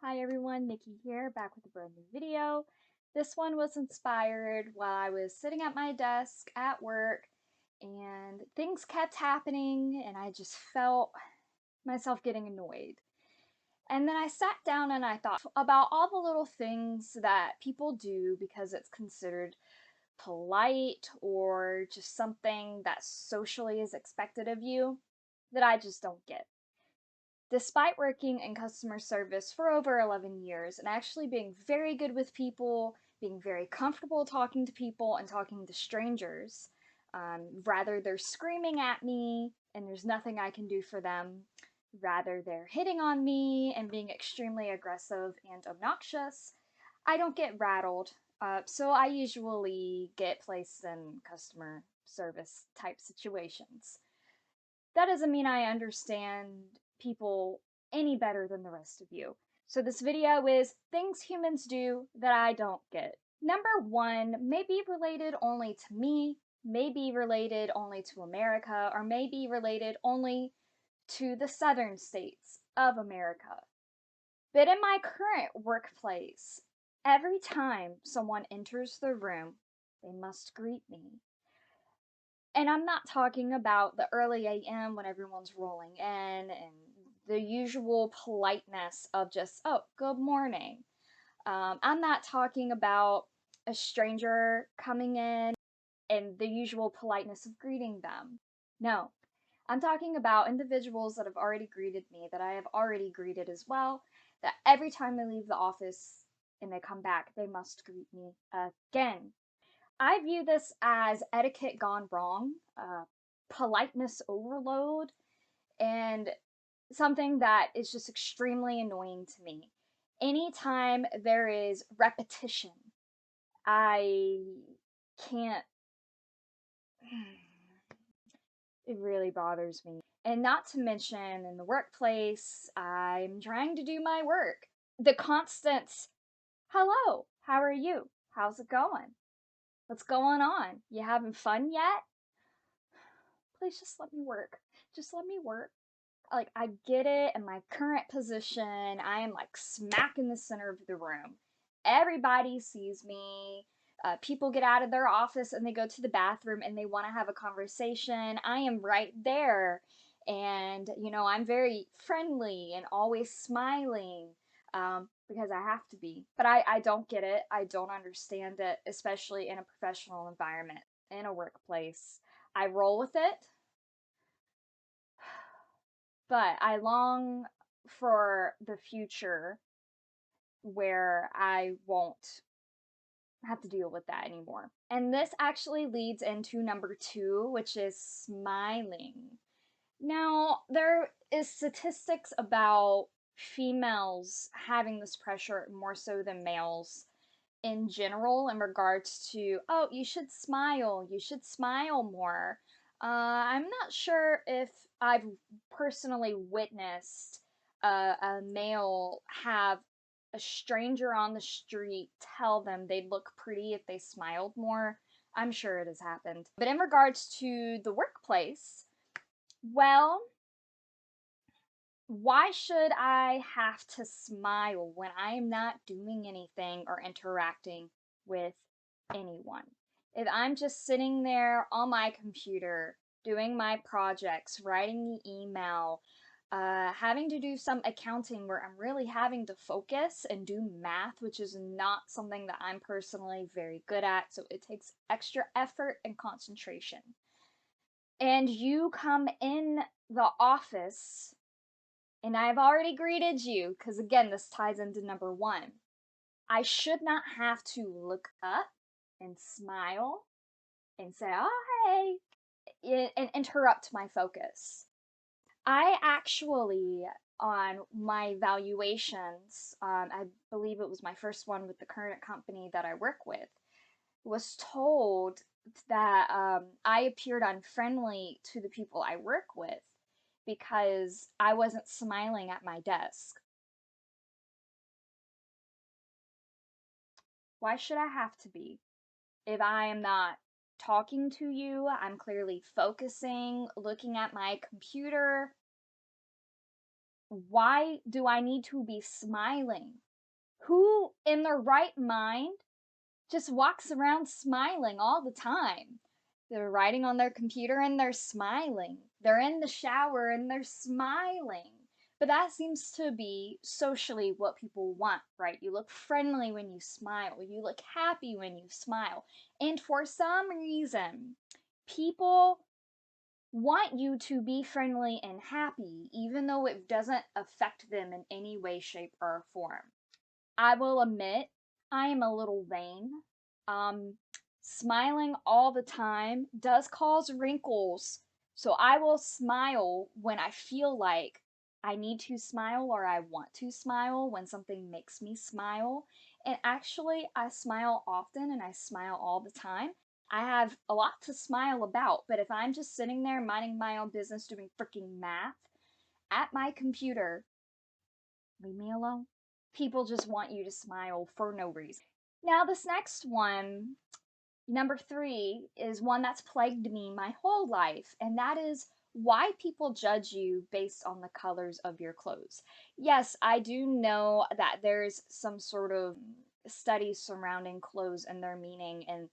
Hi everyone, Nikki here, back with a brand new video. This one was inspired while I was sitting at my desk at work and things kept happening and I just felt myself getting annoyed. And then I sat down and I thought about all the little things that people do because it's considered polite or just something that socially is expected of you that I just don't get. Despite working in customer service for over 11 years and actually being very good with people, being very comfortable talking to people and talking to strangers, rather they're screaming at me and there's nothing I can do for them, rather they're hitting on me and being extremely aggressive and obnoxious, I don't get rattled. So I usually get placed in customer service type situations. That doesn't mean I understand people any better than the rest of you. So this video is things humans do that I don't get. Number one may be related only to me, may be related only to America, or may be related only to the southern states of America. But in my current workplace, every time someone enters the room, they must greet me. And I'm not talking about the early AM when everyone's rolling in and the usual politeness of just, oh, good morning. I'm not talking about a stranger coming in and the usual politeness of greeting them. No, I'm talking about individuals that have already greeted me, that I have already greeted as well, that every time they leave the office and they come back, they must greet me again. I view this as etiquette gone wrong, politeness overload, and something that is just extremely annoying to me. Anytime there is repetition, I can't. It really bothers me. And not to mention, in the workplace, I'm trying to do my work. The constant, hello, how are you? How's it going? What's going on? You having fun yet? Please just let me work. Just let me work. Like, I get it. In my current position, I am like smack in the center of the room. Everybody sees me. People get out of their office and they go to the bathroom and they want to have a conversation. I am right there. And, I'm very friendly and always smiling because I have to be. But I don't get it. I don't understand it, especially in a professional environment, in a workplace. I roll with it, but I long for the future where I won't have to deal with that anymore. And this actually leads into number two, which is smiling. Now, there is statistics about females having this pressure more so than males in general in regards to, oh, you should smile more. I'm not sure if I've personally witnessed a male have a stranger on the street tell them they'd look pretty if they smiled more. I'm sure it has happened. But in regards to the workplace, well, why should I have to smile when I am not doing anything or interacting with anyone? If I'm just sitting there on my computer doing my projects, writing the email, having to do some accounting where I'm really having to focus and do math, which is not something that I'm personally very good at, so it takes extra effort and concentration. And you come in the office and I've already greeted you, because again, this ties into number one. I should not have to look up and smile and say, oh, hey, and interrupt my focus. I actually, on my evaluations, I believe it was my first one with the current company that I work with, was told that I appeared unfriendly to the people I work with because I wasn't smiling at my desk. Why should I have to be? If I am not talking to you, I'm clearly focusing, looking at my computer. Why do I need to be smiling? Who in their right mind just walks around smiling all the time? They're writing on their computer and they're smiling. They're in the shower and they're smiling. But that seems to be socially what people want, right? You look friendly when you smile. You look happy when you smile. And for some reason, people want you to be friendly and happy, even though it doesn't affect them in any way, shape, or form. I will admit, I am a little vain. Um, Smiling all the time does cause wrinkles. So I will smile when I feel like I need to smile or I want to smile, when something makes me smile. And actually, I smile often and I smile all the time. I have a lot to smile about, but if I'm just sitting there minding my own business doing freaking math at my computer, leave me alone. People just want you to smile for no reason. Now, this next one, number 3, is one that's plagued me my whole life, and that is why people judge you based on the colors of your clothes. Yes, I do know that there's some sort of studies surrounding clothes and their meaning and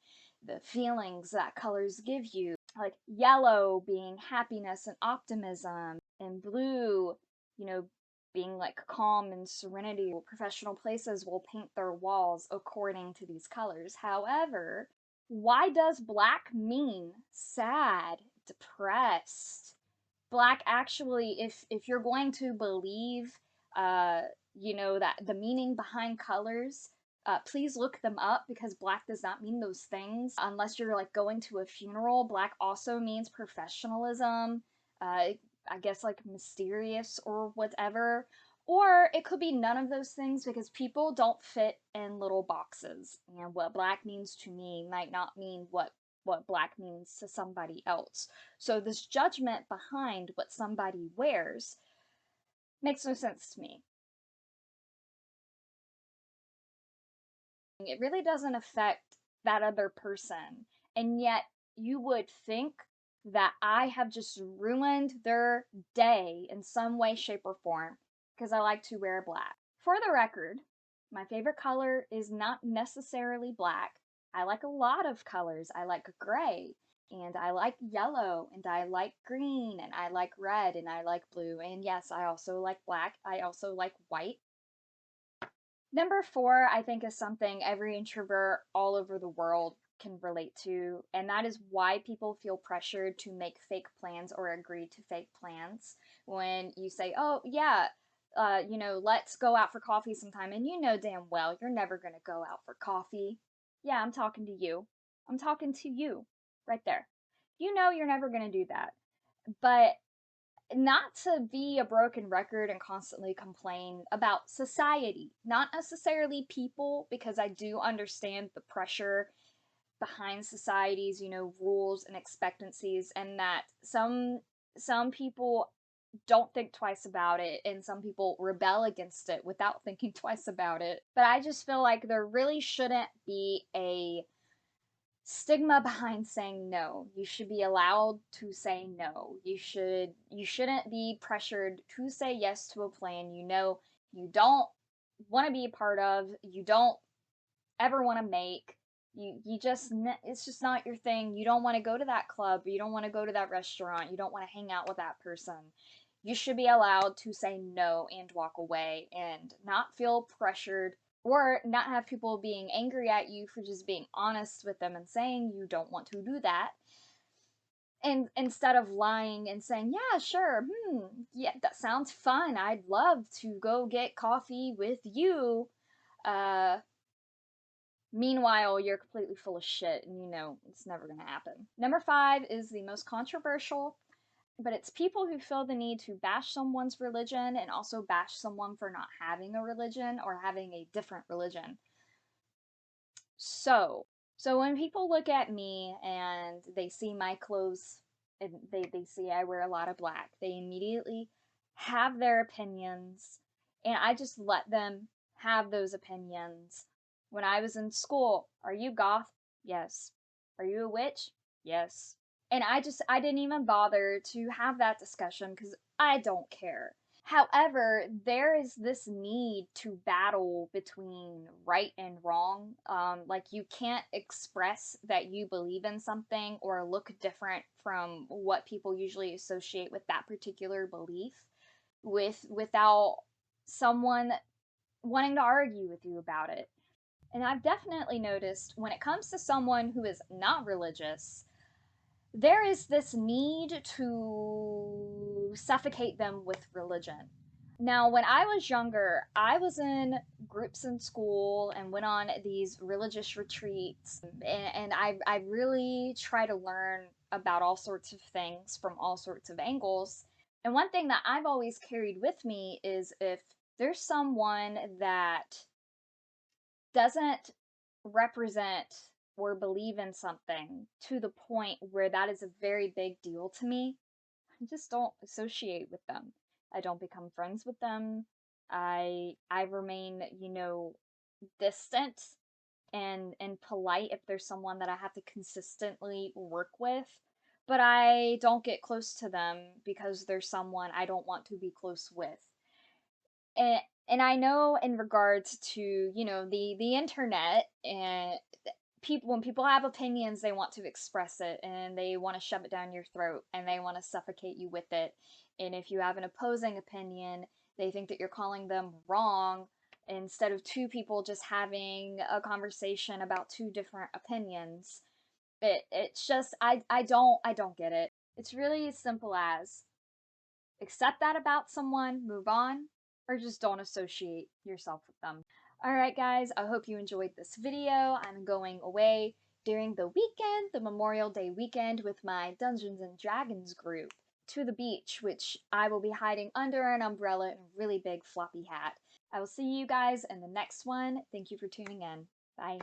the feelings that colors give you, like yellow being happiness and optimism, and blue, you know, being like calm and serenity. Professional places will paint their walls according to these colors. However, why does black mean sad, depressed? Black actually, if you're going to believe uh that the meaning behind colors, please look them up, because black does not mean those things unless you're like going to a funeral. Black also means professionalism, I guess like mysterious or whatever. Or it could be none of those things, because people don't fit in little boxes, and what black means to me might not mean what black means to somebody else. So this judgment behind what somebody wears makes no sense to me. It really doesn't affect that other person. And yet you would think that I have just ruined their day in some way, shape, or form because I like to wear black. For the record, my favorite color is not necessarily black. I like a lot of colors. I like gray, and I like yellow, and I like green, and I like red, and I like blue. And yes, I also like black. I also like white. Number 4, I think, is something every introvert all over the world can relate to, and that is why people feel pressured to make fake plans or agree to fake plans. When you say, oh, yeah, let's go out for coffee sometime, and you know damn well you're never going to go out for coffee. Yeah, I'm talking to you. I'm talking to you right there. You know you're never going to do that. But not to be a broken record and constantly complain about society, not necessarily people, because I do understand the pressure behind society's, rules and expectancies, and that some people don't think twice about it, and some people rebel against it without thinking twice about it. But I just feel like there really shouldn't be a stigma behind saying no. You should be allowed to say no. You shouldn't be pressured to say yes to a plan you don't want to be a part of, you don't ever want to make. It's just not your thing. You don't want to go to that club, you don't want to go to that restaurant, you don't want to hang out with that person. You should be allowed to say no and walk away and not feel pressured, or not have people being angry at you for just being honest with them and saying you don't want to do that. And instead of lying and saying, yeah, sure, yeah, that sounds fun, I'd love to go get coffee with you. Uh, Meanwhile, you're completely full of shit and you know it's never going to happen. Number 5 is the most controversial, but it's people who feel the need to bash someone's religion and also bash someone for not having a religion or having a different religion. So when people look at me and they see my clothes and they see I wear a lot of black, they immediately have their opinions, and I just let them have those opinions. When I was in school, are you goth? Yes. Are you a witch? Yes. And I didn't even bother to have that discussion because I don't care. However, there is this need to battle between right and wrong. Like, you can't express that you believe in something or look different from what people usually associate with that particular belief without someone wanting to argue with you about it. And I've definitely noticed when it comes to someone who is not religious, there is this need to suffocate them with religion. Now, when I was younger, I was in groups in school and went on these religious retreats, and I really try to learn about all sorts of things from all sorts of angles. And one thing that I've always carried with me is if there's someone that doesn't represent or believe in something to the point where that is a very big deal to me, I just don't associate with them. I don't become friends with them. I remain, distant and polite if there's someone that I have to consistently work with, but I don't get close to them because there's someone I don't want to be close with. And and I know in regards to, the internet, and people, when people have opinions, they want to express it and they want to shove it down your throat and they want to suffocate you with it. And if you have an opposing opinion, they think that you're calling them wrong instead of two people just having a conversation about two different opinions. It's just I don't get it. It's really as simple as accept that about someone, move on, or just don't associate yourself with them. Alright guys, I hope you enjoyed this video. I'm going away during the weekend, the Memorial Day weekend, with my Dungeons and Dragons group to the beach, which I will be hiding under an umbrella and a really big floppy hat. I will see you guys in the next one. Thank you for tuning in. Bye.